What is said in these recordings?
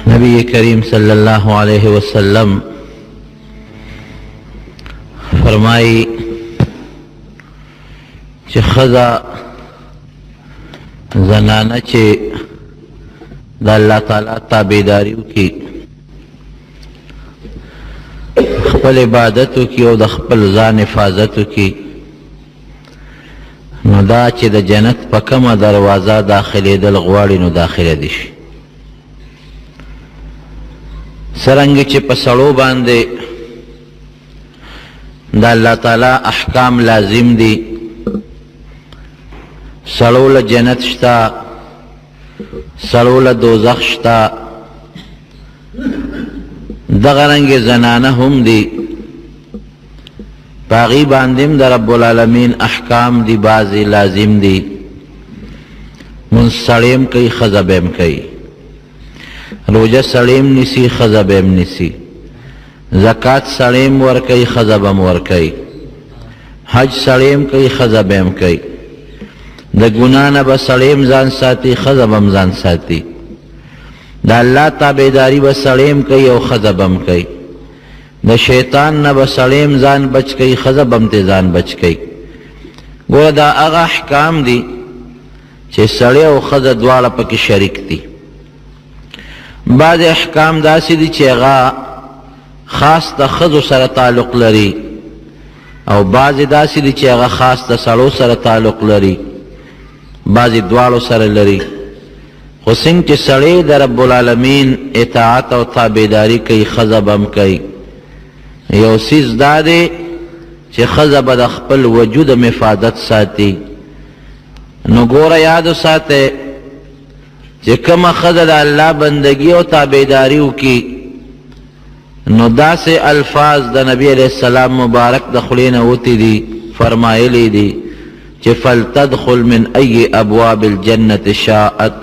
نبی کریم صلی اللہ علیہ وسلم فرمائی چې ښځه زنانه چې د الله تعالی تابعداري وکړي، خپل عبادت وکړي او د خپل ځان حفاظت وکړي، نو دا چې د جنت په کومه دروازه داخلېدل غواړي نو داخله دي شي. څرنګه چې په سړو باندې د الله تعالی احکام لازم دي، سړو له جنت شته، سړو له دوزخ شته، دغه رنګې زنانه هم دي، په هغې باندې هم د رب العالمین احکام دي، بعضې لازم دي. مونځ سړی هم کوي، ښځه به هم کوي، روژه سړی هم نیسي، ښځه به هم نیسي، زکات سړی هم ورکوي، ښځه به هم ورکوي، حج سړی هم کوي، ښځه به هم کوي، د ګناه نه به سړی هم ځان ساتي، ښځه به هم ځان ساتي، د الله تابعداري به سړی هم کوي او ښځه به هم کوي، د شیطان نه به سړی هم ځان بچ کوي، ښځه به هم ترې ځان بچ کوي. ګوره دا هغه احکام دي چې سړی او ښځه دواړه پکې شریک دي. بعض احکام داسې دي چې هغه خاص د ښځو سره تعلق لري، او بعضې داسې دي چې هغه خاص د سړو سره تعلق لري، بعضې دواړو سره لري. خو څنګه چې سړی د رب العالمین اطاعت او تابعداري کوي، ښځه به هم کوي. یو څیز دا دی چې ښځه به د خپل وجود حفاظت ساتي. نو ګوره یاد وساتئ چې کومه ښځه د الله بندګي او تابعداري وکړي، نو داسې الفاظ د نبی علیہ السلام مبارک د خولې نه وتي دي، فرمایلی دي چې فلتدخل من ای ابواب الجنة شاءت،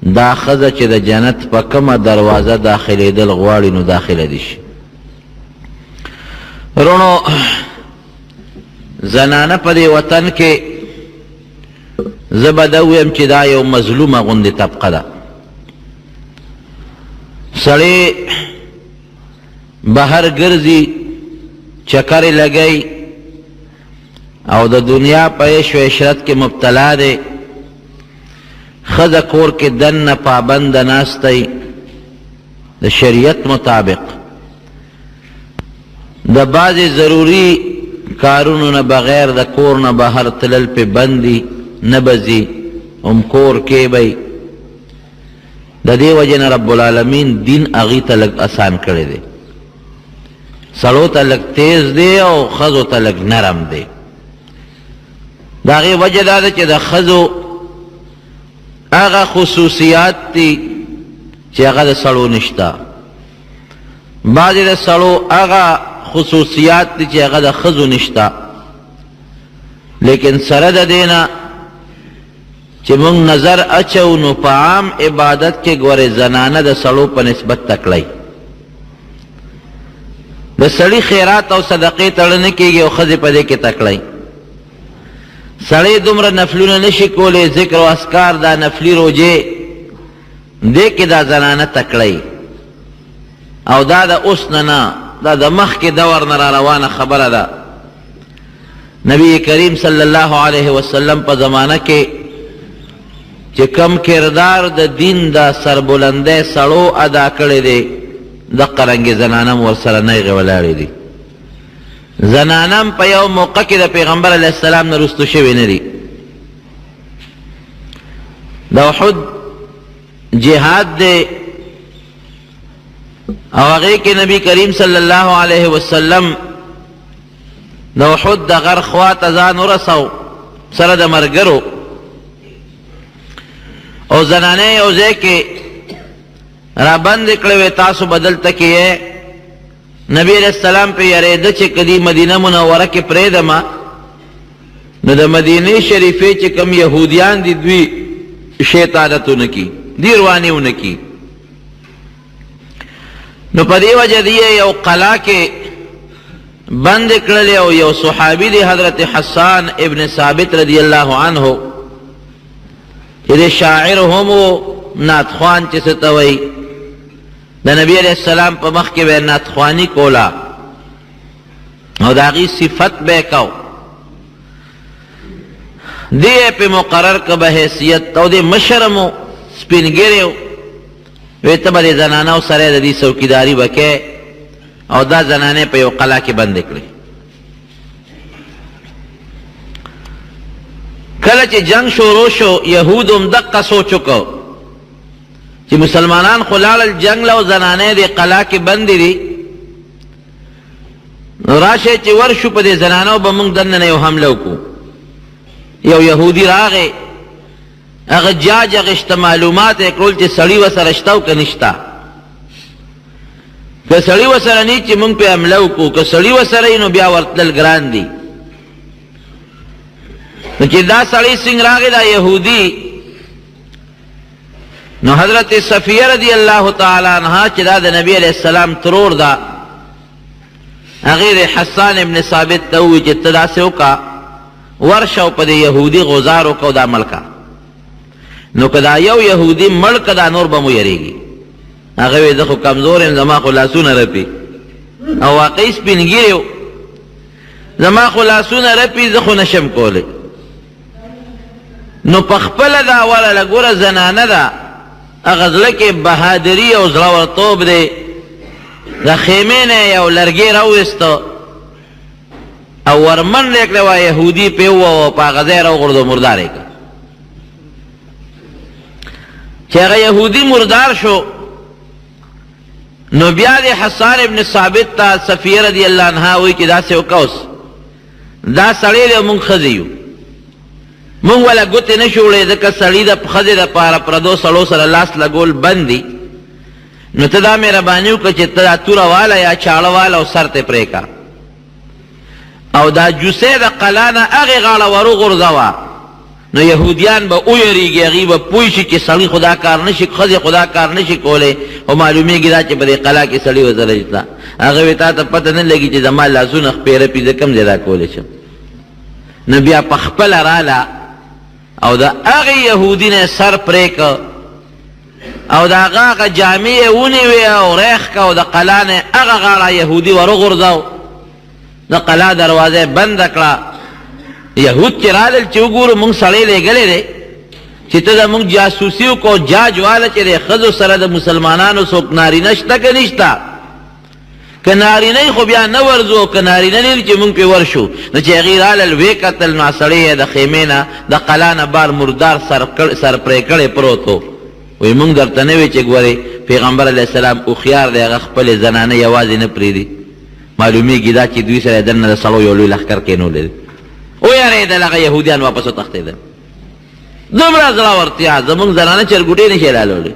دا ښځه چې د جنت په کومه دروازه داخلېدل غواړي نو داخله دي شي. رونو زنانه په دې وطن کې زه به دا ویم چې دا یو مظلومه غوندې طبقه ده. سړی بهر ګرځي، چکرې لګی او د دنیا په عیش و عشرت کې مبتلا دی، ښځه کور کې دننه پابنده ناستی د شریعت مطابق، د بعضې ضروري کارونو نه بغیر د کور نه بهر تلل پې بندي، نه بځي، هم کور کې بی. د دې وجې نه رب العالمین دین هغې ته لږ اسان کړی دی، سړو ته لږ تیز دی او ښځو ته لږ نرم دی. د هغې وجه دا ده چې د ښځو هغه خصوصیات دي چې هغه د سړو نشته، بعضې د سړو هغه خصوصیات دي چې هغه د ښځو نشته. لیکن سره د دې نه چې موږ نظر اچو نو په عام عبادت کې ګورې زنانه د سړو په نسبت تکړی، د سړي خیرات او صدقې تړنه کېږي او ښځې په دې کې تکړی. سړی دومره نفلونه نشي کولی، ذکر او اذکار، دا نفلي روجې، دې کې دا زنانه تکړی. او دا د اوس نه نه، دا د مخکې دور نه را روانه خبره ده. نبی کریم صلی الله علیه وسلم په زمانه کې چې کم کردار د دین د سربلندۍ سړو ادا کړی دی، دقه رنګې زنانه هم ورسره نیغې ولاړې دي. زنانه هم په یو موقع کې د پیغمبر علیه السلام نه رستو شوې نه دي. د احد جهاد دی او هغې کې نبی کریم صلی الله علیه وسلم د احد د غر خوا ته ځان ورسو سره د ملګرو، او زنانې یو ځای کې را بندې کړې وې، تاسو به دلته کې یې. نبی علیہ السلام پہ یریده چې کدی مدینه منوره کې پرېږدمه نو د مدینې شریفې چې کم یهودیان دي دوی شیطانتونه کی، دی روانیونه کی. نو په دې وجه دی یو قلعه کې بند کړلې او یو صحابي دی حضرت حسان ابن ثابت رضی الله عنه چې شاعر هم نعت خوان چې څه ته وایي د نبی علیہ السلام په مخ کې به ناتخوانی کولا او د هغې صفت به یې کو دی په مقرر که به حیثیت او د مشرم و سپینګیری و وی ته به د زنانو سره د دې څوکیداري به کې او دا زنانې په یو قلا کې بندې کړې کله چې جنگ شروع شو یهود هم دقه سوچ وکړو چې مسلمانان خو لاړل جنگ له او زنانې د قلا کې بندې دي نو راشه چې ورشو په دې زنانو به موږ دننه یو حمله وکړو یو یهودي راغی هغه جاج اغشته معلومات یې کړل چې سړي ورسره شته او که نشته که سړي ورسره نه چې موږ پې حمله وکړو که سړي ورسره وي نو بیا ورتلل ګران دي نو چې دا سړی څنګه راغی دا یهودي نو حضرت صفیه رضی الله تعالی عنها چې دا د نبی علیہ السلام ترور ده هغې د حسان ابن ثابت ته ووایي چې ته داسې وکړه ورشه او په د یهودي غوزار وکړه او دا مړ نو که دا یو یهودي مړ که دا نور به مو یریږي هغه وی زه خو کمزور یم زما خو لاسونه رپي او واقعي سپینګیری و زما خو لاسونه رپي زه خو نشم کولی نو په خپله دا اوله ګوره زنانه ده هغه زړه کې بهادري او زړورتوب دی د خیمې نه یو لرګی راوویسته او ورمنډه یې کړې وه یهودي پې ووهه په هغه ځای راوغورځو مردار یې کړه چې هغه یهودي مردار شو نو بیا د حسان ابن ثابت ته صفیه رضی الله عنها وایي چې داسې وکړه اوس دا سړی دی مونږ ښځې یو مونږ وله ګوتې نه شو وړی ځکه سړي د ښځې دپاره پردو سړو سره لاس لګول بند دي نو ته دا مهرباني وکړه چې ته دا توره واله یا چاړه واله او سر ته پرېږه او دا جوسې د قلا نه هغې غاړه وروغورځوه نو یهودیان به ویریږي هغې به پوه شي چې سړي خو دا کار نشي ښځې خو دا کار نشي کولی خو معلومیږي دا چې په دې قلا کې سړي ورسره شته هغه وایي تا ته پته نه لګي چې زما لاسونه خپېره پي زه کوم ځای دا کولی شم نو بیا په خپله راله او د هغې یهودي نه سر پرې که او د هغه جامې یې ونیوې او ریخ که او د قلا نه هغه غاړه یهودي وروغورځو د قلا دروازه بنده کړه یهود چې رالل چې وګورو مونږ سړی لېږلی دی چې ته د مونږ جاسوسي وکړو جاج واله چې د ښځو سره د مسلمانانو څوک نارینه شته که نشته که نارینه خو بیا نه ورځو که نارینه نه چې مونږ پې ورشو نو چې هغې رالل ویې کتل نو سړی یې د خیمې نه د قلا نه بار مردار سر پرې کړی پروت و وایي مونږ درته نه وی چې ګورې پیغمبر علیه السلام هوښیار دی هغه خپلې زنانه یوازې نه پرېږدي معلومیږي دا چې دوی سره دننه د سړو یو لوی لښکر کېنولی دی ویارېدل هغه یهودیان واپس وتښتېدل دومره زړورتیا زموږ زنانه چرګوټې نشي حلالولی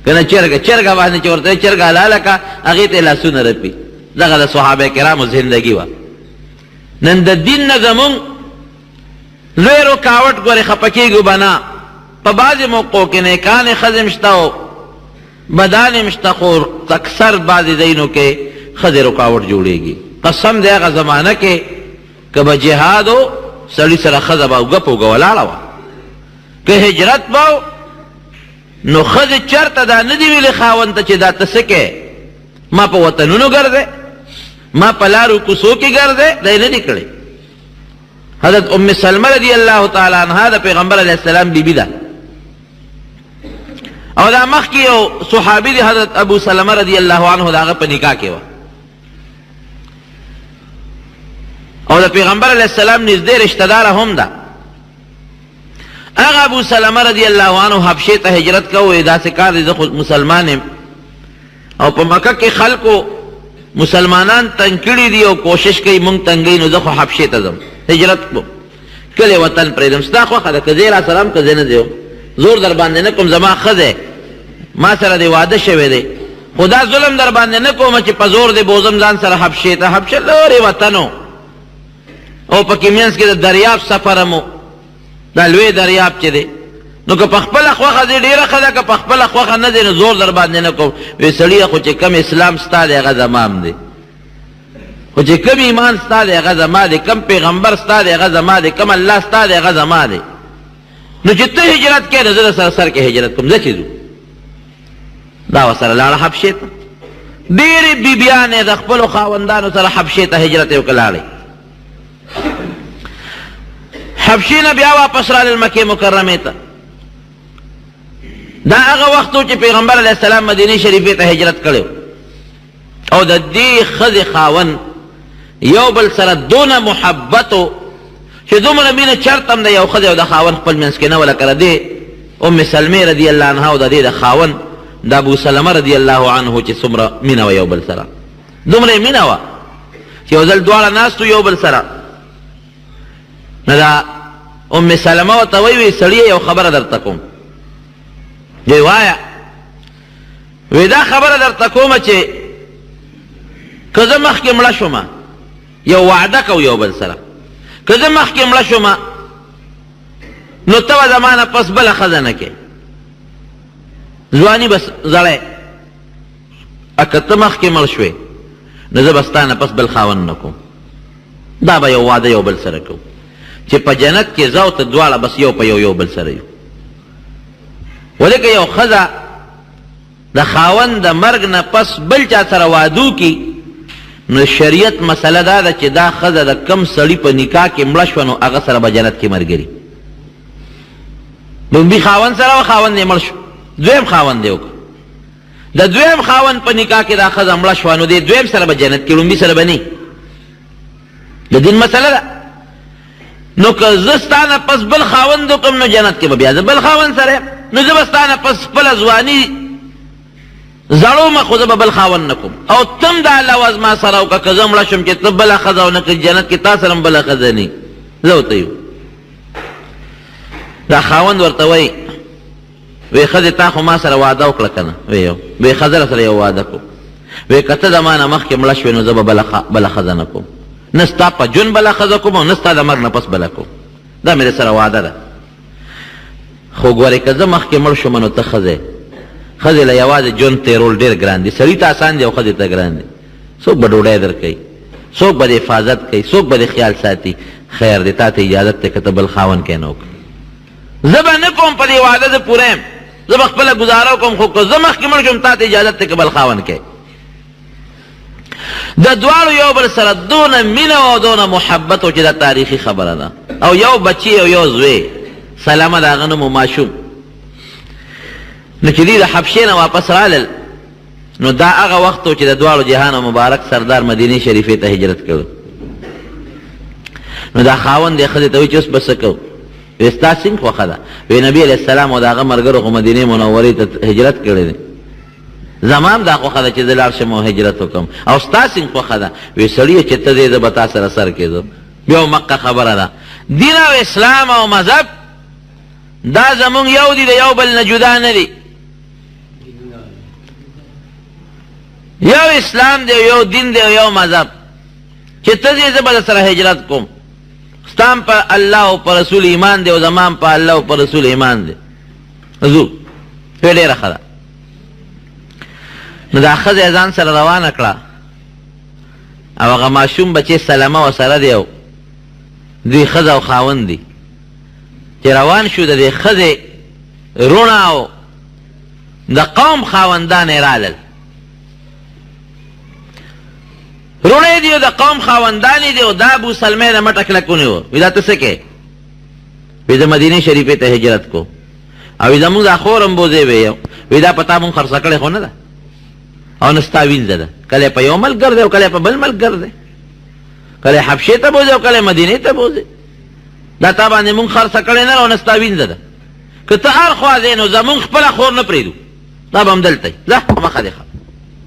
که نه چرګه باندې چې ورته چرګه حلاله که هغې ته یې لاسونه رپي دغه د صحابه کرامو زندګي وه نن د دین نه زموږ لوی رکاوټ ګورې خفه کېږو به نه په بعضې موقعو کې نیکانې ښځې شته او بدانې شته خو اکثر بعضې ځایونو کې ښځې رکاوټ جوړېږي قسم دی هغه زمانه کې که به جهاد و سړي سره ښځه به اوږه په اوږه ولاړه وه که هجرت به نو ښځې چېرته دا نه دي ویلې خاوند ته چې دا ته څه کې ما په وطنونو ګرځې ما په لارو کوڅو کې ګرځې دا یې نه دي کړی حضرت ام سلمه رضی الله تعالی عنها د پیغمبر علیه السلام بیبي ده او دا مخکې یو صحابي دی حضرت ابو سلمه رضی الله عنه د هغه په نکاح کې وه او د پیغمبر علیه السلام نږدې رشته داره هم ده هغه ابو سلمه رضی الله عنه حبشې ته هجرت کوو داسې کار دی زه خو مسلمان یم او په مکه کې خلکو مسلمانان تنګ کړي دي او کوشش کوي مونږ تنګوي نو زه خو حبشې ته ځم هجرت کوم کلی وطن پرېږدم ستا خوښه ده که زه یې راسلام که زه نه دی زور در باندې نه کوم زما ښه ما سره دی واده شوی دی خو دا ظلم در باندې نه کوم چې په زور دی بوزم ځان سره حبشې ته حبشه لرې وطن او پکې منځ کې د دریاب سفر مو دا لوی دریاب چې دی نو که په خپله خوښه دی ډېره ښه ده که په خپله خوښه نه دی نو زور در باندې نه کوم وی سړیه خو چې کم اسلام ستا دی هغه زما هم دی خو چې کم ایمان ستا دی هغه زما دی کم پیغمبر ستا دی هغه زما دی کم الله ستا دی هغه زما دی نو چې ته هجرت کوې نو زه در سره سر کې هجرت کوم زه چې ځو دا ورسره لاړه حبشې ته. ډېرې بیبیانې د خپلو خاوندانو سره حبشې ته هجرت یې وکړ لاړې. حبشې نه بیا واپس رالل مکې مکرمې ته. دا هغه وخت و چې پیغمبر علیه السلام مدینې شریفې ته هجرت کړی او د دې ښځې خاوند یو بل سره دونه محبت و چې دومره مینه چرته هم د یو ښځې او د خاوند خپل منځ کې نه وه لکه د دې ام سلمې رضی الله عنها او د دې د خاوند د ابو سلمه رضی الله عنه چې څومره مینه وه یو بل سره. دومره یې مینه وه چې یو ځل دواړه ناست یو بل سره. نو دا ام سلمه ورته وایي سړیه یو خبره درته کوم. وی وایه. وی دا خبره درته کومه چې که زه مخکې مړه شومه یو وعده کو یو بل سره، که زه مخکې مړه شومه نو ته به زما نه پس بله ښځه نه کې ځواني بس زړی، که ته مخکې مړ شوې نو زه به ستا نه پس بل خاوند نه کوم. دا به یو واده یو بل سره کوو چې په جنت کې زه او ته دواړه بس یو په یو بل سره یو. ولکه یو ښځه د خاوند د مرګ نه پس بل چا سره وادو کی نو شریعت مسله دا ده چې دا ښځه د کم سړي په نکاح کې مړه شوه نو هغه سره به جنت کې ملګري. لومبي خاوند سره و خاوند یې مړ شو، دویم خاوند یې وکړه، د دویم خاوند په نکاح کې دا ښځه مړه شوه نو دې دویم سره به جنت کې، لومبي سره به نه. د دین مسله ده. نو که زه ستا نه پس بل خاوند وکړم نو جنت کې به بیا زه بل خاوند سره، نو زه به ستا نه پس خپله ځواني زړو ما خو زه به بل خاوند نه کوم او تم دا لوز ما سره وکړه که زه مړه شم چې ته بله ښځه او نه که جنت کې تا سره هم بله ښځه نه زه ورته یو. دا خاوند ورته وایي وی ښځې تا خو ما سره واده وکړه که نه؟ وی ښځه سره یو واده کوم. وی که ته د ما نه مخکې مړه شوې نو زه به بله ښځه نه کوم، نه ستا په جون بله ښځه کوم او نه ستا د مرګ نه پس بله کوم. دا مې سره واده ده. خو ګورې که زه مخکې مړ شوم نو ته ښځې ښځې له یوازې ژوند تېرول ډېر ګران دي. سړي ته اسان دی او ښځې ته ګران دی. څوک به ډوډۍ درکوي، څوک به د حفاظت کوي، څوک به د خیال ساتي. خیر دی تا ته اجازت دی که ته بل خاوند کې نه وکړې. زه به نه کوم په دې واده زه پوره یم، زه به خپله ګزاره وکړم، خو که زه مخکې مړ شم تا ته اجازت دی که بل خاوند کې. د دواړو یو بل سره دونه مینه او دونه محبت و چې دا تاریخي خبره ده. او یو بچی او یو زوی سلامه د هغه نوم و ماشوم. نو چې دوی د حبشې نه واپس رالل نو دا هغه وخت و چې د دواړو جهانو مبارک سردار مدینې شریفې ته هجرت کړو. نو دا خاوند یې ښځې ته وایي چې اوس به څه کوو؟ وی ستا څنګه خوښه ده؟ وی نبي علیه السلام او د هغه ملګرو خو مدینې منورې ته هجرت کړی دی، زما هم دا خوښه ده چې زه لاړ شم او هجرت وکړم. او ستا څنګه خوښه ده؟ وی سړیه چې ته دی زه به تا سره سر کېږم. بیا مکه خبره ده. دین او اسلام او مذهب دا زمونږ یو دي، د یو بل نه جدا نه دي. یو اسلام دی، یو دین دی، یو مذهب. چې ته ځې زه به در سره هجرت کوم، ستام په الله او په رسول ایمان دی او زمان په الله او په رسول ایمان دی. ځو پې ډېره ښه ده. نو دا ښځه ځان سره روانه کړه او هغه ماشوم بچی سلامه ورسره دی او دوی ښځه او خاوند دي. چې روان شو د دې ښځې رونه او د قوم خاوندان یې رالل. رونه دی او د قوم خاوندان دي او دا ابو سلمې د مټه کلکونې وو. وی دا ته څه کوې؟ وی د مدینې شریفې ته هجرت کو. او وی زمونږ دا خور هم بوځې وی وی دا په تا مونږ خرڅه کړې خو نه ده او نه ستا وینځه ده. کله په یو ملګر دی او کله په بل ملګر دی، کله حبشې ته بوځې او کله مدینې ته بوځې. دا تا باندې مونږ خرڅه کړې نه ده او نه ستا وینځه ده. که ته هر خوا ځې نو زمونږ خپله خور نه پرېږدو، دا به همدلته وي. ځه مخه دې ښه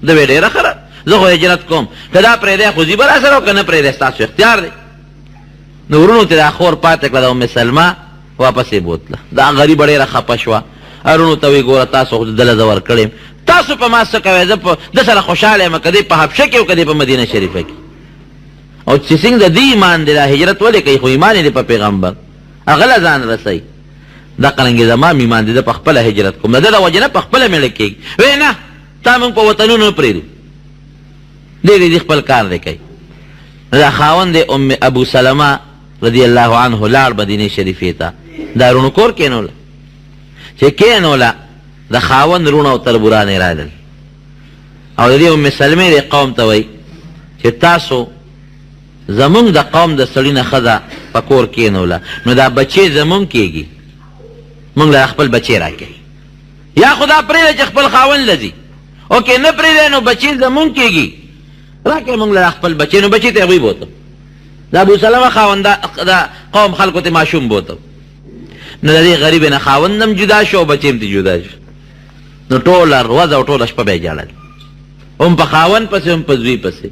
ده وی ډېره ښه ده، زه خو هجرت کوم، که دا پرېږدی خو ځي به راسره او که نه پرېږدی ستاسو اختیار دی. نو ورونو ته دا خور پاتې کړه د ام سلمه، واپس یې بوتله. دا غریبه ډېره خفه شوه. ورونو ته وی ګوره تاسو خو دله زه ورکړی، تاسو په ما څه کوئ؟ زه په ده سره خوشحاله یم، که دی په حبشه کې او که دی په مدینه شریفه کې. او چې څنګه د دې ایمان دی دا هجرت ولې کوي؟ خو ایمان یې دی په پیغمبر، هغه له ځان رسوي. دا قرنګې زما هم ایمان دی، زه په خپله هجرت کوم، د ده د وجې نه په خپله مېړه کېږي. وی نه تا موږ په وطنونو نه پرېږدو، دی خپل کار دی کوي. دا خاوند دی ام ابو سلمه رضی الله عنه لاړ مدینې شریفې ته. دا رونو کور کېنوله. چې کېنوله د خاوند رونه او تربورانې رالل او د دې ام سلمې د قوم ته وایي چې تاسو زمونږ د قوم د سړي نه ښځه په کور کېنوله نو دا بچې زمونږ کېږي، مونږ له خپل بچې راکوي، یا خدا پرېږده چې خپل خاوند لځي او که نه پرېږدی نو بچې زمونږ کېږي، راکوي مونږ له خپل بچې. نو بچې ته هغوی بوته، د ابو سلمه خاوند د قوم خلکو ته ماشوم بوته. نو د دې غریبې نه خاوند هم جدا شو او بچې هم ته جدا شو. نو ټوله ورځ او ټوله شپه به یې ژړل، هم په خاوند پسې هم په زوی پسې.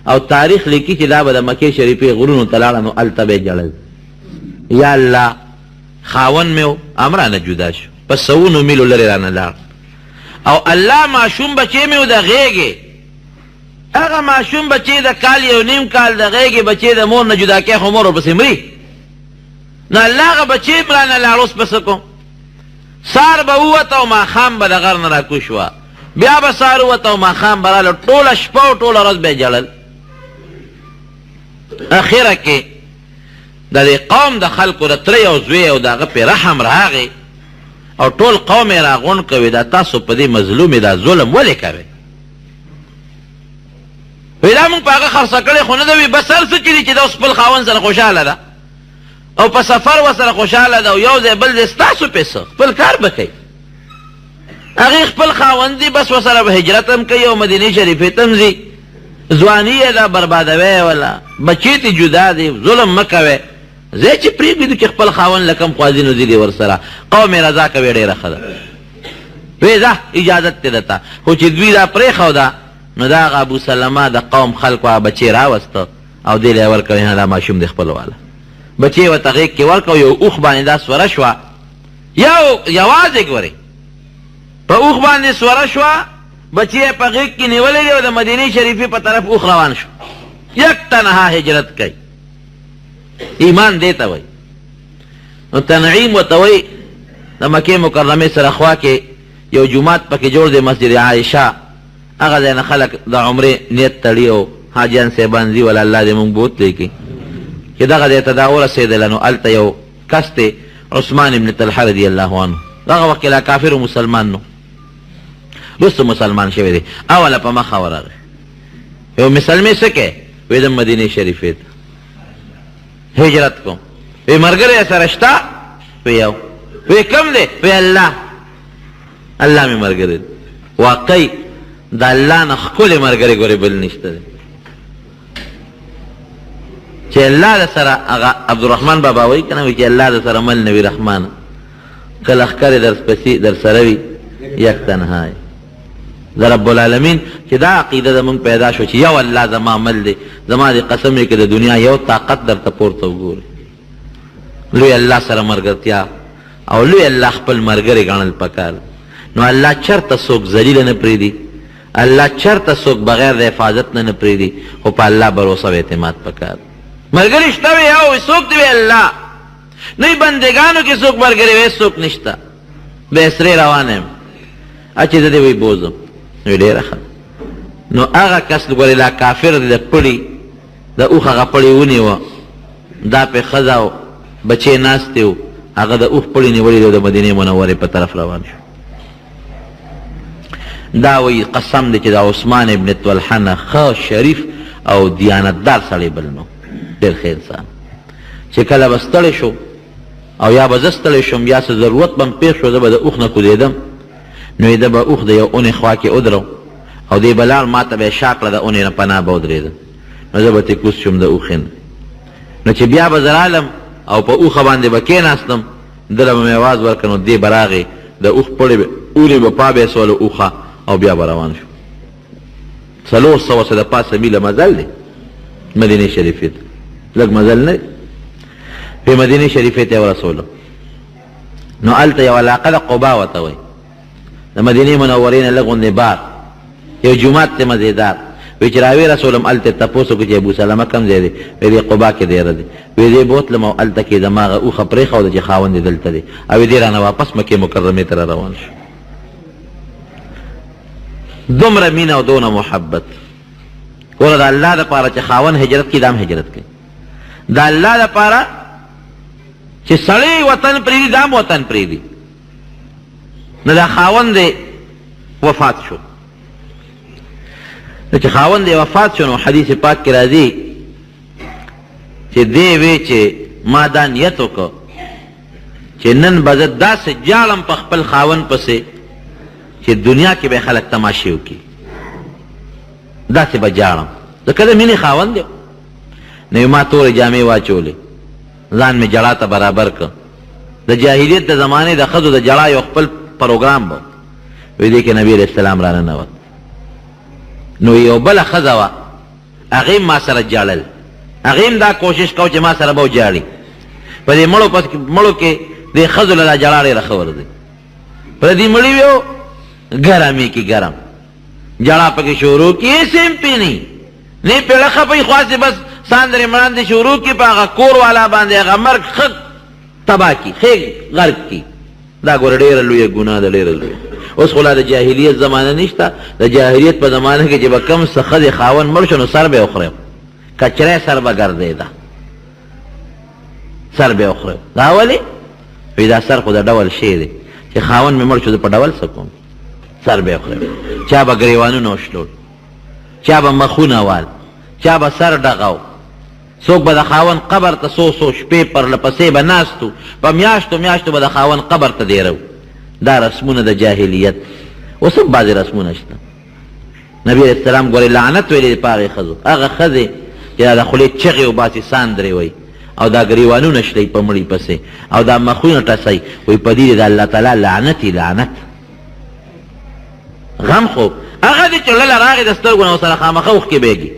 او تاریخ لیکي چې دا به د مکې شریفې غرونو ته لاړه نو هلته به یې ژړل، یا الله خاوند مې و هم رانه جدا شو، په سوونو میلو لرې رانه لاړ، او الله ماشوم بچې مې و د غېږې، هغه ماشوم بچې د کال یو نیم کال د غېږې بچې د مور نه جدا کړې خو مور ورپسې مري، نو الله هغه بچې م رانه لاړ. اوس به څه کوم؟ سار به ووته او ماښام به د غر نه راکوش وه، بیا به سار ووته او ماښام به راله، ټوله شپه او ټوله ورځ به یې ژړل. اخره کې د دې قوم د خلکو د ترې او زوی او د هغه پې رحم راغی او ټول قوم یې راغونډ کوي، دا تاسو په دې مظلومې دا ظلم ولې کوئ؟ وی دا مونږ په هغه خرڅه کړې خو نه ده، وي بس هر څه چې دي چې دا اوس خپل خاوند سره خوشحاله ده او په سفر ورسره خوشحاله ده او یو ځای بل ځای ستاسو پیسه خپل کار به کوي، هغې خپل خاوند دی بس ورسره به هجرت هم کوي او مدینې شریفې ته هم ځي، ځواني یې ده بربادوی ولا بچې ته جدا دی، ظلم مه کوئ، ځای چې پرېږدو چې خپل خاوند له کم خوازي نو ځي دی ورسره، قوم یې رضا کوي ډېره ښه ده، وی ځه اجازت دی درته، خو چې دوی دا پرېښوده نو دا هغه ابو سلمه د قوم خلکو هغه بچې راوسته او دې له یې ورکړی نه دا ماشوم دی خپل واله، بچې یې ورته غېږ کې ورکړه، یو اوښ باندې دا سوره شوه، یوازې ګورئ په اوښ باندې سوره شوه، بچې یې په غېږ کې نیولی دی او د مدینې شریفې په طرف اوښ روان شو، یک تنها هجرت کوي. ایمان دې ته وایي. نو تنعیم ورته وایي د مکې مکرمې سره خوا کې یو جومات پکې جوړ دی، مسجد عایشه، هغه ځای نه خلک د عمرې نیت تړي او حاجیان صاحبان ځي ولا الله دې مونږ بوتلی کړي چې دغه ځای ته دا ورسېدله نو هلته یو کس دی عثمان ابن طلحه رضی الله عنه، دغه وخت کې لا کافر و مسلمان نو، وروسته مسلمان شوی دی، اوله په مخه ورغی. یو مسلمې څه کوې؟ وی د مدینې شریفې ته هجرت کوم. وی ملګری سره شته؟ وی یو. وی کم دی؟ وی الله مې ملګری دی. واقعي د الله نه ښکلی ملګری ګورې بل نشته دی چې الله د سره هغه عبدالرحمن بابا وایي که نه وایي چې الله د سره مل نه وي رحمانه، که لښکر یې در سره وي یک تنها یې د رب العالمین چې دا عقیده د مونږ پیدا شو چې یو الله زما مل دی، زما دې قسم دی که د دنیا یو طاقت درته پورته وګوري، لوی الله سره ملګرتیا او لوی الله خپل ملګری ګڼل پکار. نو الله چرته څوک ذلیله نه پرېږدي، الله چرته څوک بغیر د حفاظت نه پرېږدي، خو په الله بروسه او اعتماد پکار. ملګری شته وی او څوک دی وی الله، نه بندګانو کې څوک ملګری وی څوک نشته، به سرې روان یم چې زه دې وی بوزم، نو ډېره ښه. نو هغه کس ګورې لا کافر دی، د پړي د اوښ هغه پړي ونیوه، دا پې ښځه او بچې ناستې وو، هغه د اوښ پړي نیولي دی او د مدینې منورې په طرف روان شو. دا وی قسم دی چې د عثمان ابن طلحه نه ښه شریف او دیانتدار سړی بل نو، ډېر ښه انسان چې کله به ستړی شو او یا به زه ستړی شم یا څه ضرورت به م پېښ شو، زه به د اوښ نه کوزېدم، نو ده به اوښ د یو اونې خوا کې ودرو او دی به لاړ، ما ته به یې شا کړه، د اونې نه پناه به ودرېدم، نو زه به ترې کوز شم د اوښې نه. نو چې بیا به زه رالم او په اوښه باندې به کېناستم، دله به مې اواز ورکړ، نو دې به راغې د اوښ پړې اونې به پا به یې سوله اوښه او بیا به روان شو. 400 څه د پاسه میله مزل دی مدینې شریفې ته، لږ مزل نه دی. په مدینې شریفې ته یې ورسولو، نو هلته یو علاقه د قبا ورته وایي، د مدینې منورې نه لږ غوندې بار، یو جومات دی مزېدار. وی چې راوی رسولم هلته تپوس وکړو چې ابو سلمه کوم ځای دی؟ وی دې قبا کې دیره دی. وی دې بوتلم او هلته کې زما هغه اوښه پرېښوده چې خاوند یې دلته دی، او دې رانه واپس مکې مکرمې ته را روان شو. دومره مینه او دونه محبت ګوره د الله دپاره چې خاوند هجرت کړي، دا هم هجرت کوي، د الله دپاره چې سړی وطن پرېږدي، دا هم وطن پرېږدي. نو دا خاوند دی وفات شو. نو چې خاوند دی وفات شو نو حدیث پاک کې راځي چې دی وی چې ما دا نیت وکړ چې نن به زه داسې جاړم په خپل خاوند پسې چې دنیا کې به خلک تماشې وکړي، داسې به جاړم. ځکه د مینې خاوند دی. نو ما تورې جامې واچولې، ځان مې جړا ته برابر کړ. د جاهلیت د زمانې د ښځو د جړا یو خپل پروګرام به وی دې کې نبي علیه السلام را ننوت. نو یو بله ښځه وه، هغې ما سره جاړل، هغې دا کوشش کو چې ما سره به وجاړي. په دې مړو کې دې ښځو له دا جړا ډېره ښه ورځي. په دې مړي ویو ګرمې کې ګرم جړا پکې شروع کړي، هېڅ هم پې نه پیړه خپئ، خواستې بس ساندرې مړاندې شروع کړي، په هغه کور والا باندې هغه مرګ ښه تباه کړي، ښې غرق کړي. دا ګوره ډېره لویه ګناه ده، ډېره لویه. اوس خو لا د جاهلیت زمانه نشته. د جاهلیت په زمانه کې چې به کم څه ښځې خاوند مړ شو نو سر به یې وخورئ، کچری سر به ګرځېده، سر به یې وخورئ. دا ولې؟ وایي دا سر خو د ډول شی دی چې خاوند مې مړ شو، زه په ډول څه کوم؟ سر به یې وخورئ. چا به ګریوانونه وشلول، چا به مخونه وال، چا به سر ډغاو. څوک به د خاوند قبر ته څو شپې پرله پسې به ناستو، په میاشتو میاشتو به د خاوند قبر ته دیرو. دا رسمونه د جاهلیت. اوس هم بعضې رسمونه شته. نبي علیه السلام ګورې لعنت ویلې په هغې ښځو، هغه ښځې چې دا د خولې چغې وباسي ساندرې وایي، او دا ګریوانونه شلئ په مړي پسې، او دا مخونه ټسئ، وایي په دې د الله تعالی لعنت یې لعنت. غم خو هغه دې چې لله راغې د سترګو نه ورسره خامخه اوښکې بهږي.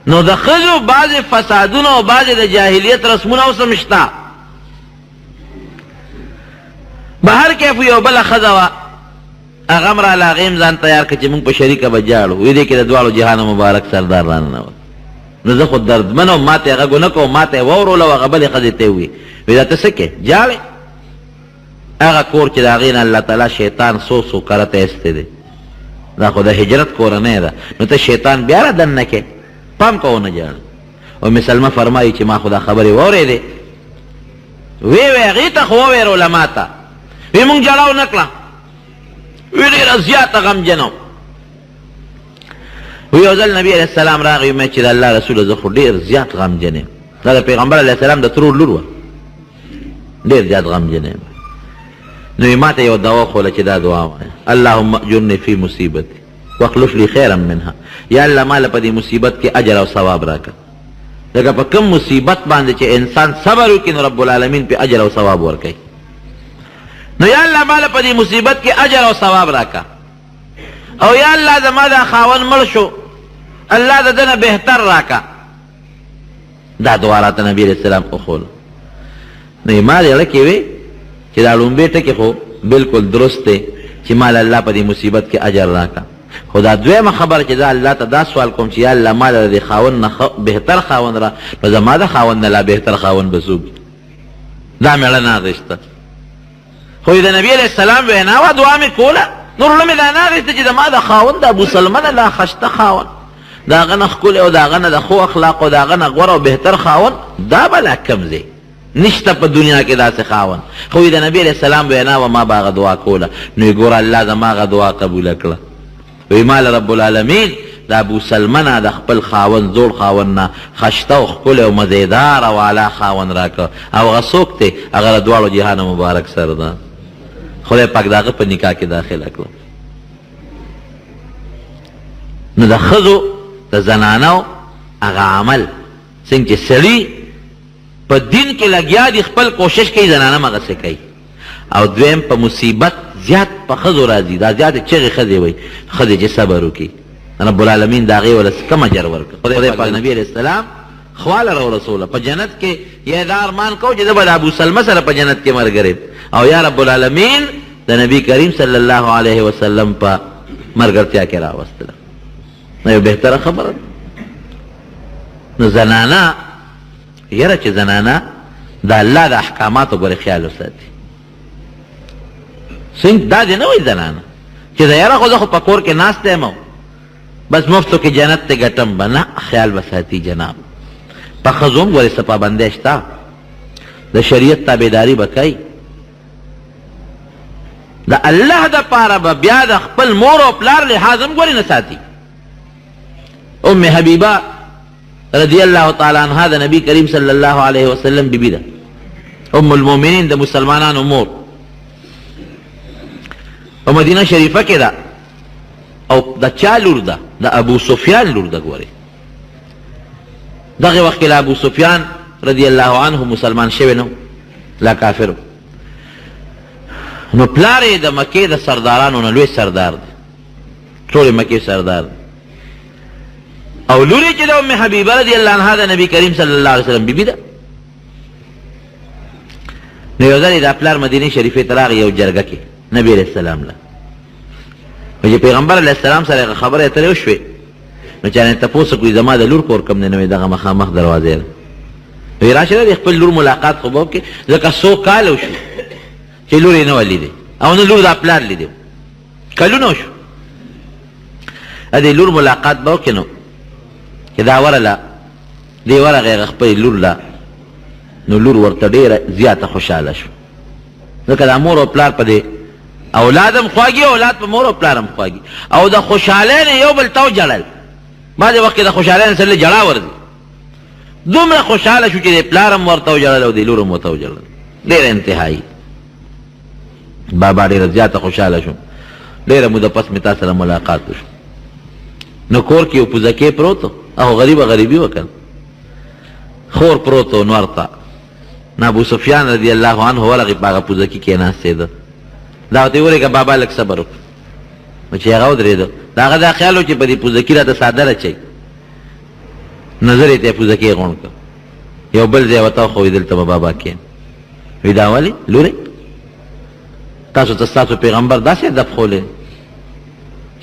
نو د ښځو بعضې فسادونه او بعضې د جاهلیت رسمونه اوس هم شته. به هر کیف یو بله ښځه وه، هغه هم راله، هغې هم ځان تیار کړه چې مونږ په شریکه به جاړو. وی دې کې د دواړو جهانو مبارک سردار راننوت. نو زه خو دردمن وم، ما ته یې غږ ونه کوم، ما ته یې واورول او هغه بلې ښځې ته یې وویل، وی دا ته څه کې جاړې؟ هغه کور چې د هغې نه الله تعالی شیطان څو کره ته ایستی دی، دا خو د هجرت کورنۍ ده، نو ته شیطان بیا را دننه کې پام کوو نه جاړه. ام سلمه فرمایي چې ما خو دا خبرې واورېدې. وی هغې ته خو وویروله ما ته، وی مونږ جړاو نه کړه، وی ډېره زیاته غمجنه وه. وی یو ځل نبي علیه السلام راغی، وی چې د الله رسوله زه خو ډېر زیات غمجن یم. دا د پیغمبر علیه السلام د ترور لور وه، ډېر زیات غمجن یم. نو ما ته یو دعا خوله چې دا دعا وایه، اللهم اجرني فی مصیبتي واخلف لی خیرا منها. یا الله ما له په دې مصیبت کې اجر او ثواب راکړه. لکه په کوم مصیبت باندې چې انسان صبر وکړي نو رب العالمین پې اجر او ثواب ورکوي. نو یا الله ما له په دې مصیبت کې اجر او ثواب راکړه. او یا الله زما دا خاوند مړ شو، الله د ده نه بهتر راکړه. دا دعا راته نبي علیه السلام وښوله. نو یې ما زړه کې وی چې دا لومبې ټکې خو بلکل درست دی چې ما له الله په دې مصیبت کې اجر راکړه. خو دا دویمه خبره چې دا الله ته دا سوال کوم چې یا الله ما له دې خاوند نه بهتر خاوند را، نو زما د خاوند نه لا بهتر خاوند به څوک؟ دا مېړه ناغېسته. خو د نبي علیه السلام وینا وه، دعا مې کوله، نور زړه مې دا ناغېسته چې زما د خاوند د ابو سلمه نه لا ښایسته خاوند، د هغه نه ښکلی او د هغه نه د ښو اخلاقو او د هغه نه غوره او بهتر خاوند دا به لا کم دی، نشته په دنیا کې داسې خاوند. خو د نبي علیه السلام وینا وه، ما به هغه دعا کوله. نو یې ګوره الله زما هغه دعا قبوله کړه. وی مال رب العالمین د ابو سلمه نه د خپل خاوند زوړ خاوند نه ښایسته او ښکلی او مزیدار او اعلی خاوند راکړه. او هغه څوک دی؟ هغه د دواړو جهانو مبارک سر ده. خدای پاک د هغه په نکاح کې داخله کړه. نو د ښځو د زنانو هغه عمل څنګه چې سړي په دین کې لګیا دي، خپل کوشش کوي، زنانه هم هغسې کوي. او دویم په مصیبت زیات په ښځو راځي، دا زیاتې چغې ښځې وایي، ښځې چې صبر وکړي رب العالمین د هغې وله کم اجر ورکړه. خدای پاک نبي علیه السلام خواله راورسوله په جنت کې. یا دا ارمان کو چې زه به د ابو سلمه سره په جنت کې ملګری، او یا رب العالمین د نبي کریم صلی الله علیه وسلم په ملګرتیا کې راوستله. نو یو بهتره خبره. نو زنانه یاره چې زنانه د الله د احکاماتو ګورې خیال وساتي. څنګه دا دې نه وایي زنانه چې د یاره خو زه خو په کور کې ناست یم بس مفتو کې جنت ته ګټم به نه، خیال به ساتي جناب. په ښځو هم ګورې څه پابندی شته، د شریعت تابعداري به کوي. د الله د پاره به بیا د خپل مور او پلار لحاظ هم ګورې نه ساتي. ام حبیبه رضی الله تعالی عنها د نبی کریم صلی الله علیه وسلم بیبی ده، ام المؤمنین د مسلمانانو مور په مدینه شریفه کې ده. او د چا لور ده؟ د ابو سفیان لور ده. ګورې دغه وخت کې ابو سفیان رضی الله عنه مسلمان شوی نه، لا کافر. نو پلار یې د مکې د سردارانو نه لوی سردار دی، ټولې مکې سردار دی. او لور یې چې د ام حبیبه رضی الله عنها د نبی کریم صلی الله علیه وسلم بیبي ده. نو یو ځل یې دا پلار مدینې شریفې ته راغی یو جرګه کې نبی علیه السلام له، چې پیغمبر علیه السلام سره خبرې اترې وشوې. نو چا نه تپوس کوي زما د لور کور کوم دی؟ نو دغه مخامخ دروازې ده. وی راشه د خپل لور ملاقات خو به وکړې، ځکه 100 کاله وشو چې لور یې نه وه لیدې او نه لور دا پلار لیدې، کلونه وشو. د دې لور ملاقات به وکړې. نو چې دا ورله دې ورغې خپلې لور له، نو لور ورته ډېره زیاته خوشحاله شو، ځکه دا مور او پلار په دې اولاد هم خواږي، اولاد په مور او پلار هم خواږي. او د خوشحالۍ نه یو بل ته وجړل. بعضې وخت کې د خوشحالۍ نه سړي له جړا ورځي. دومره خوشحاله شو چې د پلار هم ورته وجړل او د لور هم ورته وجړل. ډېره انتهایي بابا ډېره زیاته خوشحاله شو. ډېره موده پس مې تا سره ملاقات وشو. نو کور کې یو پوزکی پروت و، او غریبه غریبي وکړ، خور پروت و نور ته. نو ابو سفیان رضی الله عنه ورغی په هغه پوزکي کېناستېده. دا ورته وویل که بابا لږ صبر وکړه. نو چې هغه ودرېده، د هغه دا خیال و چې په دې پوزکي راته څادر اچوي. نظر یې ته یې پوزکي غونډ کړ، یو بل ځای ورته وښوی دلته به بابا کښېن. وی دا ولې لورې تاسو ته ستاسو پیغمبر داسې ادب ښولی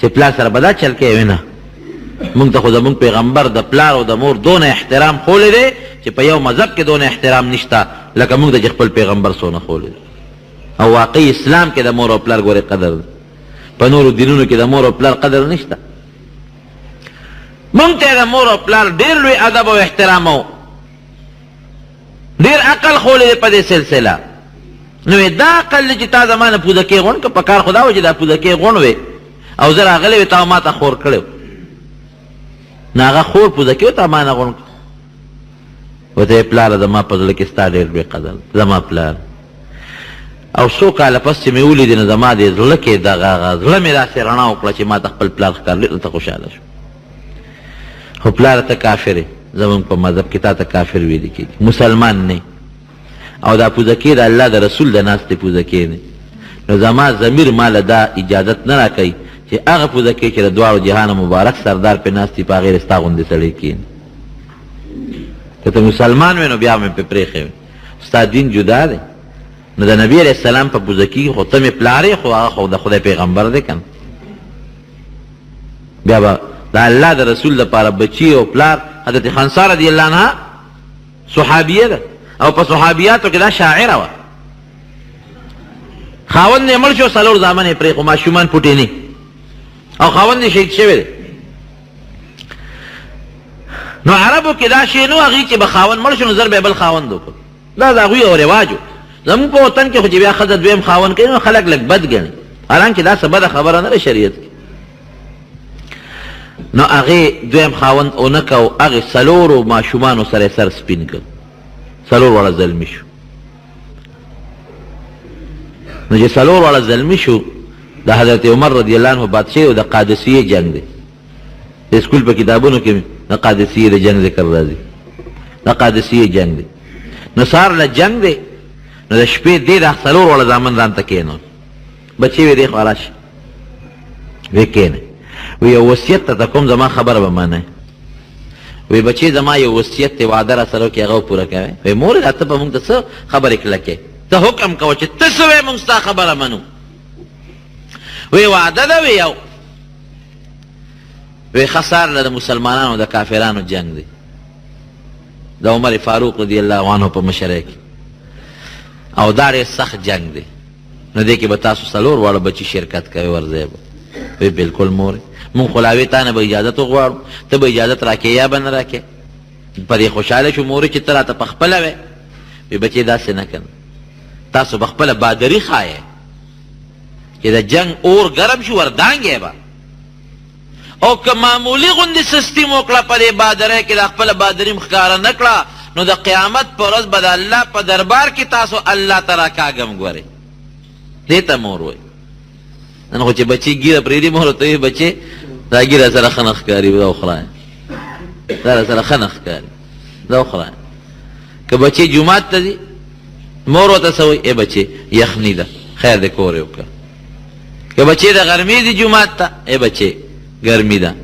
چې پلار سره به دا چل کوې؟ وی نه، مونږ ته خو زمونږ پیغمبر د پلار او د مور دونه احترام ښولی دی چې په یو مذهب کې دونه احترام نشته لکه مونږ ته چې خپل پیغمبر څونه ښولی دی. او واقعي اسلام کې د مور او پلار ګورې قدر دی، په نورو دینونو کې د مور او پلار قدر نشته. مونږ ته د مور او پلار ډېر لوی ادب او احترام او ډېر عقل ښولی دی په دې سلسله. نو دا عقل دی چې تا زما نه پوزکی غونډ که، په کار خو دا و چې دا پوزکی غونډ وې او زه راغلی وې تا ما ته خور کړی و. نو هغه خور پوزکی و تا ما نه غونډ کړ. ورته یې پلاره زما په زړه کې ستا ډېر لوی قدر زما پلار. او 100 کاله پس چې مې ولیدې نو زما دې زړه کې دغه زړه مې داسې رڼا وکړه چې ما ته خپل پلار ښکار ډېر ته خوشحاله شو. خو پلاره ته کافر یې، زمونږ په مذهب کې تا ته کافر ویلي کېږي، مسلمان نه. او دا پوزکی د الله د رسول د ناستې پوزکی دی. نو زما ضمیر ماله دا اجازت نه راکوي چې هغه پوزکی چې د دواړو جهانو مبارک سردار پې ناست وي په هغې ستا غوندې سړی کښېني. که ته مسلمان وې نو بیا مې پې پرېښی وې، ستا دین جدا دی. نو د نبی علیه السلام په پوزکی خو ته مې پلار یې، خو هغه خو د خدای پیغمبر دی که نه. بیا به د الله د رسول دپاره بچي او پلار. حضرت خنسا رضی الله عنها صحابیه ده، او په صحابیاتو کې دا شاعره وه. خاوند یې مړ شو، 4 زامن یې پرېښو، ماشومان پوټې نه، او خاوند یې شهید شوی دی. نو عربو کې دا شی نو هغې چې به خاوند مړ شو نو زر به یې بل خاوند وکړو. دا د هغوی یو رواج و. زمونږ په وطن کې خو چې بیا ښځه دویم خاوند کوي نو خلک لږ بد ګڼي، حالانکې دا څه بده خبره نه ده شریعت کې. نو هغې دویم خاوند ونه که او هغې 4 ماشومانو سره یې سر سپین کړ، 4 واړه زلمي شو. نو چې 4 واړه زلمي شو، د حضرت عمر رضی الله عنه بادشاهي او د قادسیې جنگ دی. د سکول په کتابونو کې د قادسیې د جنگ ذکر راځي، د قادسیې جنگ دی. نو سهار له جنگ دی، نو د شپې دی دا 4 واړه زامن ځان ته کېنول، بچې وې دی خوا راشه وی کېنه. وی یو وصیت ته کوم زما خبره به منئ. وی بچې زما یو وصیت دی، وعده را سره وکړې هغه پوره کوئ. وی مورې دا ته به مونږ ته څه خبرې کلکې، ته حکم کوه چې ته څه وی مونږ ستا خبره منو. وی وعده ده. وی یو وی ښه سهار له د مسلمانانو د کافرانو جنگ دی، د عمر فاروق رضی الله عنه په مشرۍ کې، او دا ډېر سخت جنگ دی. نو دې کې به تاسو 4 واړه بچي شرکت کوئ، ورځئ به. وی بلکل مورې، مونږ خو لاوې تا نه به اجازت وغواړو، ته به اجازت راکې یا به نه راکې. په دې خوشحاله شو مورې چې ته راته په خپله وې. وی بچې داسې نه کنه، تاسو به خپله بادري ښایئ چې د جنگ اور ګرم شي وردانګې به او که معمولی غوندې سستی مو کړه په دې بادرۍ کې د خپله بادري ښکاره نه کړه نو د قیامت په ورځ به د الله په دربار کې تاسو الله ته راکاږم ګورئ دې ته مور وایي نن خو چې بچي ګیره پرېږدي مور ورته وایي بچې دا ګیره سره ښه نه ښکاري دا وخورایم دا سره ښه نه ښکاري دا وخورایم که بچې جومات ته ځي مور ورته څه وایي ای بچې یخني ده خیر دې کور یې وکړه که بچې د غرمې دي جومات ته ای بچې ګرمي ده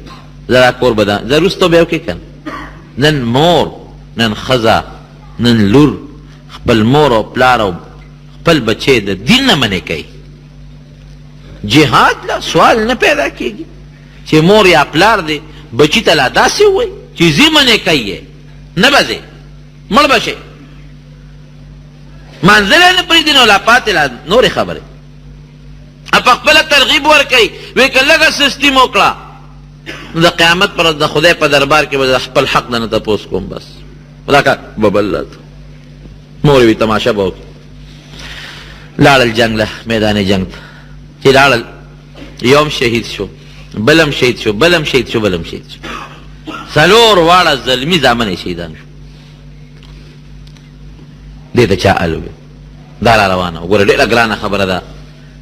زه کور به ده زه وروسته به وکړې که نن مور نن ښځه نن لور خپل مور او پلار او خپل بچې د دین نه منې کوي جهاد لا سوال نه پیدا کېږي چې مور یا پلار دی بچي ته لا داسې ووایي چې زی منې کوي نه به ځې مړ به شې منزل نه پرېږدي نو لا پاتې لا نورې خبرې په خپله ترغیب ورکوي وایي که لږه سستي مو کړه د قیامت پر د خدای په دربار کې به خپل حق نه تپوس کوم بس دا کار به بل راته مور وي تماشه به وکړي لاړل جنګ له میدان جنګ ته چې لاړل یوم شهید شو بلم شهید شو بلم شهید شو بلم شهید شو څلور واړه ظلمي زامن یې شهیدان شو دې ته چا ال وي دا را روانه وګوره ډېره ګرانه خبره ده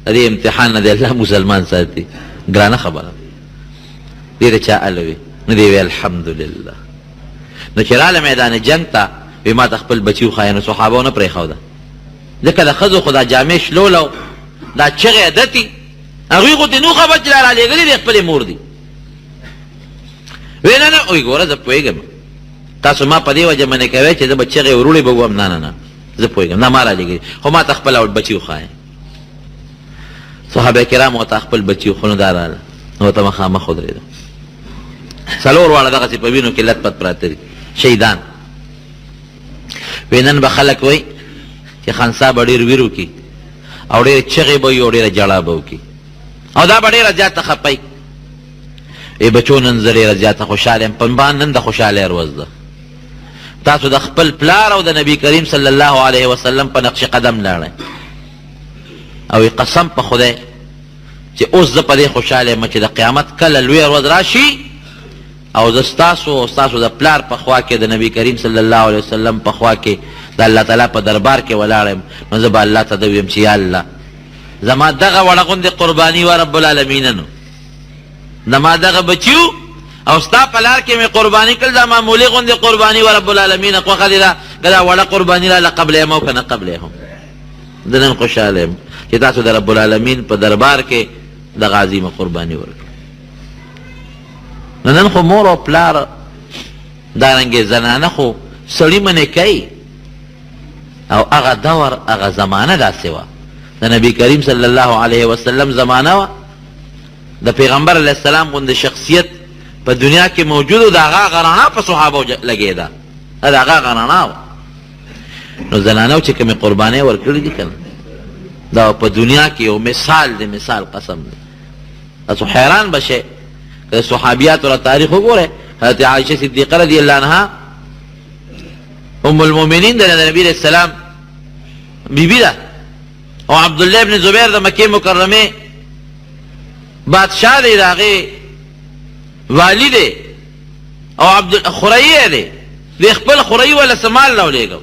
د دې امتحان نه دی الله مسلمان ساتي ګرانه خبره دې ته چا ال وي نه دی وی الحمدلله نو چې راله میدان جنګ ته وی ما ته خپل بچي وښایه نو صحابو نه پرېښوده ځکه د ښځو خو دا جامې شلولو دا چغې عدتي هغوی خو دې نو خبر چې را رالېږلي دی خپلې مور دي وی نه نه وی ګوره زه پوهېږم تاسو ما په دې وجه منې کوئ چې زه به چغې وروړې به وم نه نه نه زه پوهېږم نه ما رالېږلي خو ما ته خپله بچي وښایه صحابه کرام ورته خپل بچي وښو نو دا راله نو ورته مخامخ ودرېده څلور واړه دغسې په وینو کې لت پت پراته دي شهیدان وی نن به خلک وایي چې خنسا به ډېر ویر وکړي او ډېرې چغې به وي او ډېره ژړا به وکړي او دا به ډېره زیاته خپئ ای بچو نن زه ډېره زیاته خوشحاله یم په نن د خوشحالۍ ورځ ده تاسو د خپل پلار او د نبي کریم صلی الله علیه وسلم په نقش قدم لاړئ او قسم په خدای چې اوس زه په دې خوشحاله یم چې د قیامت کله لویه ورځ راشي او زه ستاسو او ستاسو د پلار په خوا کې د نبي کریم صلی الله علیه وسلم په خوا کې د الله تعالی په دربار کې ولاړ یم نو زه به الله ته ده ویم چې یا الله زما دغه وړه غوندې قرباني وه رب العالمین نو زما دغه بچیو او ستا په لار کې مې قرباني کړل دا معمولي غوندې قرباني وه رب العالمین خوښه دې ده که دا وړه قرباني راله قبله یم او که نه قبله یم زه نن خوشحاله یم چې تاسو د رب العالمین په دربار کې دغه عظیمه قرباني ورکړه نو نن خو مور او پلار دارنګې زنانه خو سړي منې کوي او هغه دور هغه زمانه داسې وه د نبي کریم صلی الله علیه وسلم زمانه وه د پیغمبر علیه السلام غوندې شخصیت په دنیا کې موجود و د هغه هغه رڼا په صحابو لګېده د هغه هغه رڼا وه نو زنانو چې کومې قربانۍ ورکړي دي که نه دا په دنیا کې یو مثال دی مثال قسم دی تاسو حیران به شئ که د صحابیاتو را تاریخ وګورئ حضرت عایشه صدیقه رضی الله عنها ام المؤمنین د نبی علیه السلام بیبي ده او عبدالله ابن زبیر د مکې مکرمې بادشاه دی د هغې والی دی او خوريی دی د خپل خوريی وله څه مال راولېږو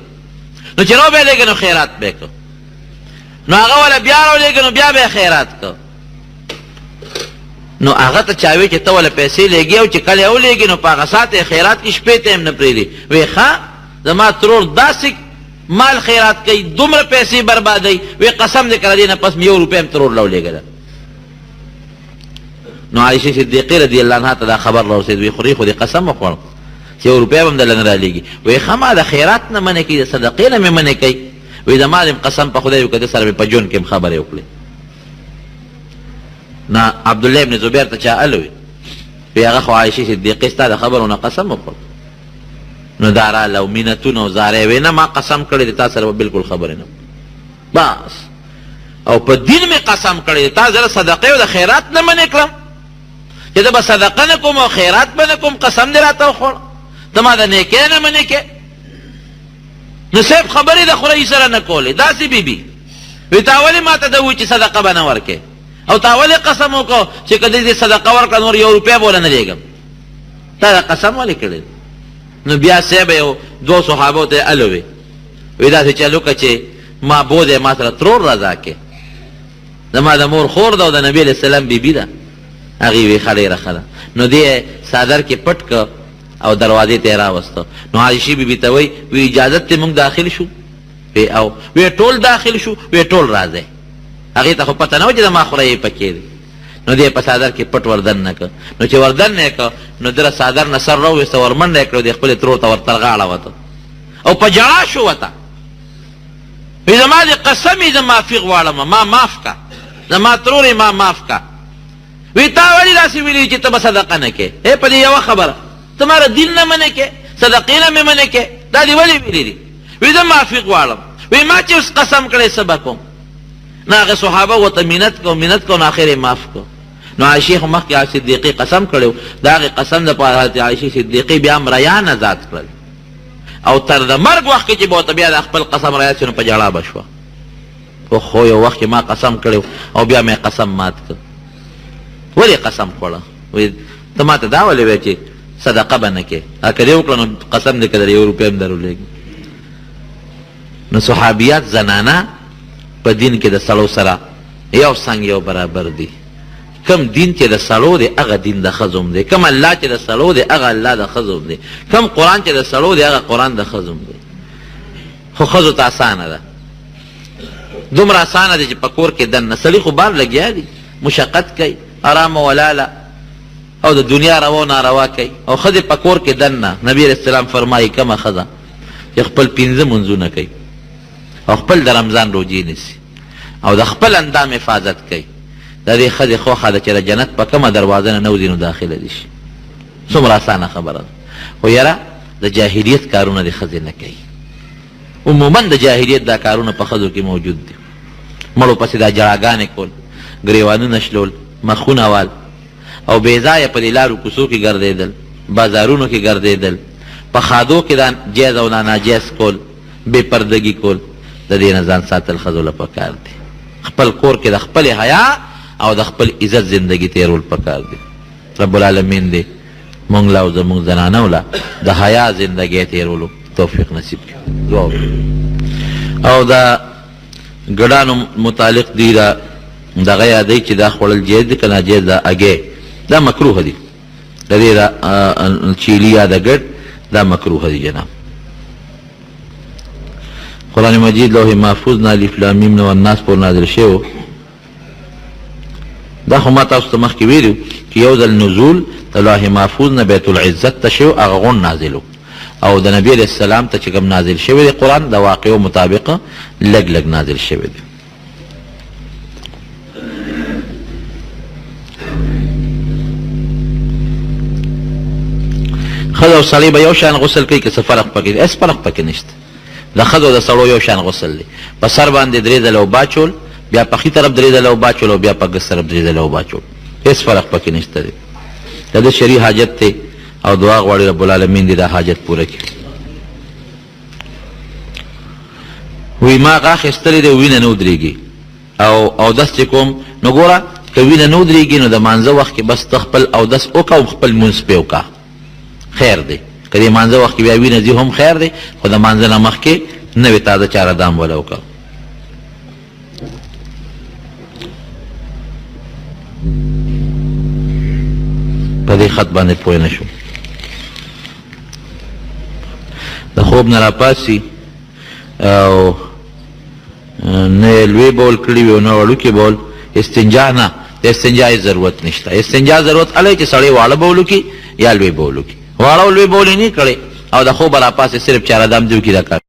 نو چې را به یې لېږه نو خیرات به یې کړو نو هغه وله بیا راولېږه نو بیا به یې خیرات کړو نو هغه ته چا وی چې ته وله پیسې لېږې او چې کله یې ولېږې نو په هغه ساعت یې خیرات کې شپې ته هم نه پرېږدي وی ښه زما ترور داسې مال خیرات کوي دومره پیسې بربادوي وی قسم دې کړه دې نه پس مې 1 روپۍ هم ترور راولېږله نو عایشه صدیقې رضی الله عنها ته دا خبر راورسېد وی خوري خو دې قسم وخوړم چې 1 روپۍ به هم دله نه رالېږي وی ښه ما د خیرات نه منې کوي د صدقې نه مې منې کوي وی زما دې قسم په خدای وکړه سره مې په ژوند کې هم خبرې وکړې نه عبدالله ابن زبیر ته چا ال وی وی هغه خو عایشې صدیقې ستا د خبرو نه قسم وخوړ نو دا راله او مینتونه او زارۍ وی نه ما قسم کړی دی تا سره به بلکل خبرې نه بس او په دین مې قسم کړی دی تا زه صدقې او د خیرات نه منې کړم چې زه به صدقه نه کوم او خیرات به نه کوم قسم دې راته وخوړ ته ما د نیکۍ نه منې کې نو صاحب خبرې د خورۍ سره نه کولې داسې بیبي وی تا ولې ما ته ده ووایي چې صدقه به نه ورکې او تا ولې قسم وکړو چې که دې صدقه ورکړه نور 1 روپۍ به ونه لېږم؟ تا دا قسم ولې کړی؟ نو بیا صاحب یو 2 صحابو ته الوې وی داسې چل وکړه چې ما بودی ما سره ترور رضا کې زما د مور خور ده او د نبي علیه السلام بیبي ده. هغې وی ښه ډېره ښه ده. نو دې څادر کې پټ که او دروازې ته یې راوسته. نو عایشې بیبي ته وی اجازت ته موږ داخل شو؟ وی او وی ټول داخل شو. وی ټول راځئ. هغې ته خو پته نه وه چې د ما خوره یې پکې دی. نو دې په څادر کې پټ وردن نه که. نو چې وردن نه یې که نو ده څادر نه سر راوویسته ورمنډه یې کړه د خپلې ترور ته ورتر غاړه وته او په ژړا شو ورته. وی زما دې قسم یې زه معافي غواړم ما معاف که زما ترورې ما معاف که. وی تا ولې داسې ویلي چې ته به صدقه نه کې؟ په دې یوه خبره ته ماره دین نه منې کې صدقې نه مې منې کې دا دې ولې ویلي دي؟ وی زه معافي غواړم. وی ما چې اوس قسم کړی څه به کوم؟ نو هغه صحابه ورته منت کو نو اخر یې معاف کو. نو عایشې خو مخکې صدیقې قسم کړی و د هغې قسم دپاره حضرت عایشې صدیقې بیا مریان ازاد کړل او تر د مرګ وخت کې چې به ورته بیا د خپل قسم رایاد شي نو په ژړا به شوه. خو یو وخت کې ما قسم کړی او بیا مې قسم مات کړ. ولې قسم خوړه؟ وایي ته ما ته دا ولې وایې چې صدقه به نه کې که دې وکړه نو قسم دې که در 1 روپۍ هم در ولېږي. نو صحابیات زنانه په دین کې د سړو سره یو څنګ یو برابر دي. کم دین چې د سړو دی هغه دین د ښځو هم دی. کم الله چې د سړو دی هغه الله د ښځو هم دی. کم قرآن چې د سړو دی هغه قرآن د ښځو هم دی. خو ښځو ته اسانه ده دومره اسانه ده چې په کور کې دننه سړي خو بار لګیا دي مشقت کوي ارامه ولاله او د دنیا روا ناروا کوي او ښځې په کور کې دننه نبي علیه السلام فرمایي کومه ښځه چې خپل 5 منځونه کوي او خپل د رمضان روجې نیسي او د خپل اندام حفاظت کوي د دې ښځې خوښه ده چې د جنت په کومه دروازه نه نوځي نو داخله دي شي. څومره اسانه خبره ده. خو یاره د جاهلیت کارونه د ښځې نه کوي. عموما د جاهلیت دا کارونه په ښځو کې موجود دي. مړو پسې دا جړاګانې کول ګریوانونه شلول مخونه وال او بې ځایه په دې لارو کوڅو کې ګرځېدل بازارونو کې ګرځېدل په خادو کې دا جایز او ناجایز کول بې پردګي کول د دې نه ځان ساتل ښځو له پکار دی. خپل کور کې د خپل حیا او د خپل عزت زندگی تیرول پکار دی. رب العالمین دی مونږ له او زمونږ زنانو له د حیا زندگی تیرولو توفیق نصیب کړي. دعا او دا ګډانو متعلق دی دا دغه یادوي چې دا خوړل جایز دی که ناجایز ده اګې دا مکروه دي. د دې دا چیلي یا د ګډ دا مکروه دي جناب. قرآن مجید لوح محفوظ نه الف لام میم نه والناس پورې نازل شوی. دا خو ما تاسو ته مخکې ویلي چې یو ځل نزول د لوح محفوظ نه بیت العزت ته شوی هغه غون نازل او د نبي علیه السلام ته چې کوم نازل شوی دی قرآن د واقعو مطابقه لږ لږ نازل شوی دی. ښځه او سړی به یو شان غسل کوي که څه فرق پکې دی؟ هېڅ فرق پکې نشته. د ښځو د سړو یو شان غسل دی. په سر باندې 3 ځله اوبه اچول بیا په ښي طرف 3 ځله اوبه اچول او بیا په ګس طرف 3 ځله اوبه اچول. هېڅ فرق پکې نشته دی. د ده شرعي حاجت دی او دعا غواړي رب العالمین دې دا حاجت پوره کړي. وی ما غاښ ایستلی دی وینه نه ودرېږي او اودس چې کوم نو ګوره که وینه نه ودرېږي نو د مانځه وخت کې بس ته خپل اودس وکړه او خپل لمونځ پې وکړه خیر دی. که د مانځه وخت کې بیا وینه ځي هم خیر دی خو د مانځه نه مخکې نوې تازه چاره دام وله وکړه. په دې خط باندې پوه نه شو. د خوب نه راپاسي او نه لوی بول کړي وي او نه وړوکې بول استنجا نه د استنجا ضرورت نشته. استنجا ضرورت هلی چې سړی واړه بول وکړي یا لوی بول وکړي. واړه او لوی بول یې نه کړی او د خوب راپاسې صرف چاره دام دې وکړي دا کار